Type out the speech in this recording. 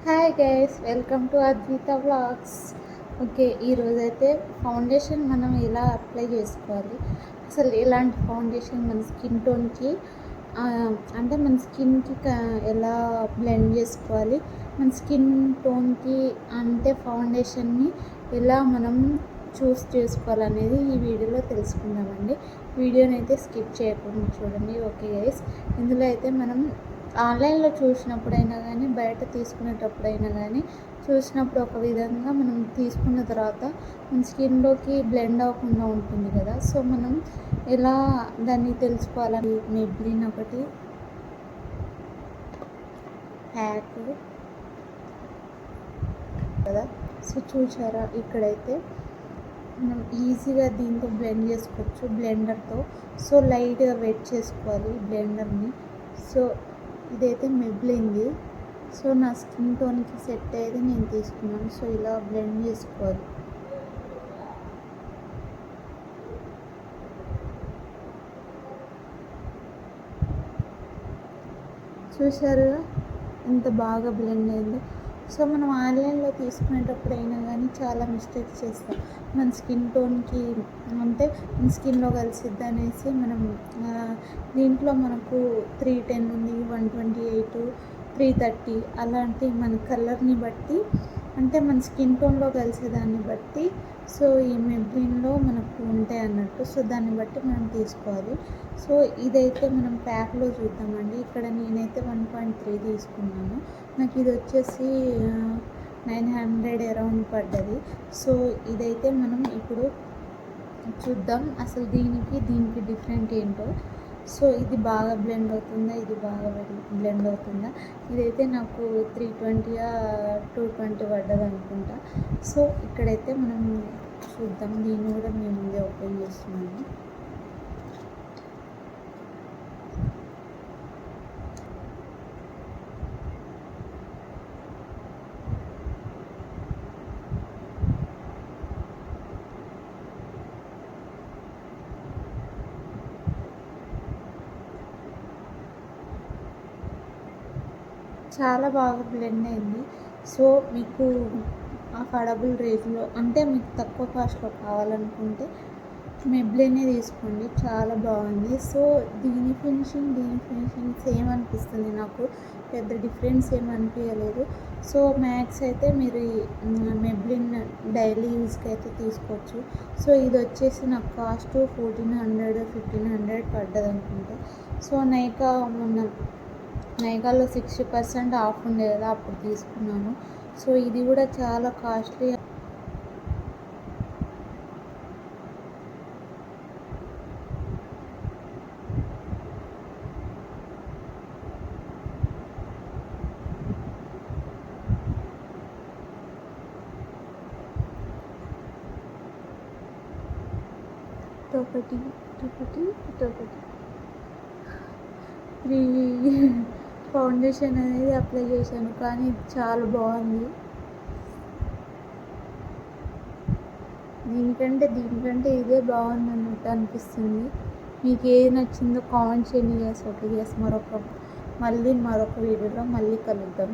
Hi guys, welcome to Advitha vlogs. Okay, ఈరోజైతే foundation మనం ఎలా అప్లై చేసుకోవాలి, అసలు ఎలాంటి ఫౌండేషన్ మన స్కిన్ టోన్కి అంటే మన స్కిన్కి ఎలా బ్లెండ్ చేసుకోవాలి, మన స్కిన్ టోన్కి అంటే ఫౌండేషన్ని ఎలా మనం చూస్ చేసుకోవాలనేది ఈ వీడియోలో తెలుసుకుందామండి. వీడియోని అయితే స్కిప్ చేయకుండా చూడండి. ఓకే గైస్, ఇందులో అయితే మనం ఆన్లైన్లో చూసినప్పుడైనా కానీ బయట తీసుకునేటప్పుడైనా కానీ చూసినప్పుడు ఒక విధంగా మనం తీసుకున్న తర్వాత మన స్కిన్లోకి బ్లెండ్ అవ్వకుండా ఉంటుంది కదా. సో మనం ఎలా దాన్ని తెలుసుకోవాలని మెబ్లిన్ ఒకటి ప్యాక్ కదా. సో చూసారా, ఇక్కడైతే మనం ఈజీగా దీంతో బ్లెండ్ చేసుకోవచ్చు బ్లెండర్తో. సో లైట్గా వెట్ చేసుకోవాలి బ్లెండర్ని. సో ఇదైతే మెబ్లిన్ది. సో నా స్కిన్ టోన్కి సెట్ అయ్యేది నేను తీసుకున్నాను. సో ఇలా బ్లెండ్ చేసుకోవాలి. చూసారుగా ఎంత బాగా బ్లెండ్ అయిందో. సో మనం ఆన్లైన్లో తీసుకునేటప్పుడు అయినా కానీ చాలా మిస్టేక్స్ చేస్తాం. మన స్కిన్ టోన్కి అంటే మన స్కిన్లో కలిసిద్ది అనేసి మనం దీంట్లో మనకు 310 ఉంది, 128, 330 అలాంటి మన కలర్ని బట్టి అంటే మన స్కిన్ టోన్లో కలిసేదాన్ని బట్టి సో ఈ మెబ్లిన్లో మనకు ఉంటాయి అన్నట్టు. సో దాన్ని బట్టి మనం తీసుకోవాలి. సో ఇదైతే మనం ప్యాక్లో చూద్దామండి. ఇక్కడ నేనైతే 1.3 తీసుకున్నాను. నాకు ఇది వచ్చేసి 900 అరౌండ్ పడ్డది. సో ఇదైతే మనం ఇప్పుడు చూద్దాం అసలు దీనికి డిఫరెంట్ ఏంటో. సో ఇది బాగా బ్లెండ్ అవుతుందా, ఇది బాగా బ్లెండ్ అవుతుందా. ఇదైతే నాకు 320 220 పడ్డది అనుకుంటా. సో ఇక్కడైతే మనం చూద్దాం. దీన్ని కూడా మేము ముందే ఓపెన్ చేస్తున్నాము. చాలా బాగా బ్లెండ్ అయింది. సో మీకు అఫోర్డబుల్ రేంజ్లో అంటే మీకు తక్కువ కాస్ట్లో కావాలనుకుంటే మెబ్లినే తీసుకోండి, చాలా బాగుంది. సో దీని ఫినిషింగ్ సేమ్ అనిపిస్తుంది నాకు, పెద్ద డిఫరెన్స్ ఏం అనిపించలేదు. సో మ్యాక్స్ అయితే మీరు మెబ్లిన్ డైలీ యూజ్కి అయితే తీసుకోవచ్చు. సో ఇది వచ్చేసి నాకు కాస్ట్ 1400 1500 పడ్డది అనుకుంటా. సో నైకాలో 60% ఆఫ్ ఉండే కదా, అప్పుడు తీసుకున్నాను. సో ఇది కూడా చాలా కాస్ట్లీ. ఒకటి 3 ఫౌండేషన్ అనేది అప్లై చేశాను, కానీ చాలా బాగుంది. దీనికంటే ఇదే బాగుంది అన్నట్టు అనిపిస్తుంది. మీకు ఏది నచ్చిందో కామెంట్ చేయండి. ఓకే, మళ్ళీ మరొక వీడియోలో మళ్ళీ కలుద్దాం.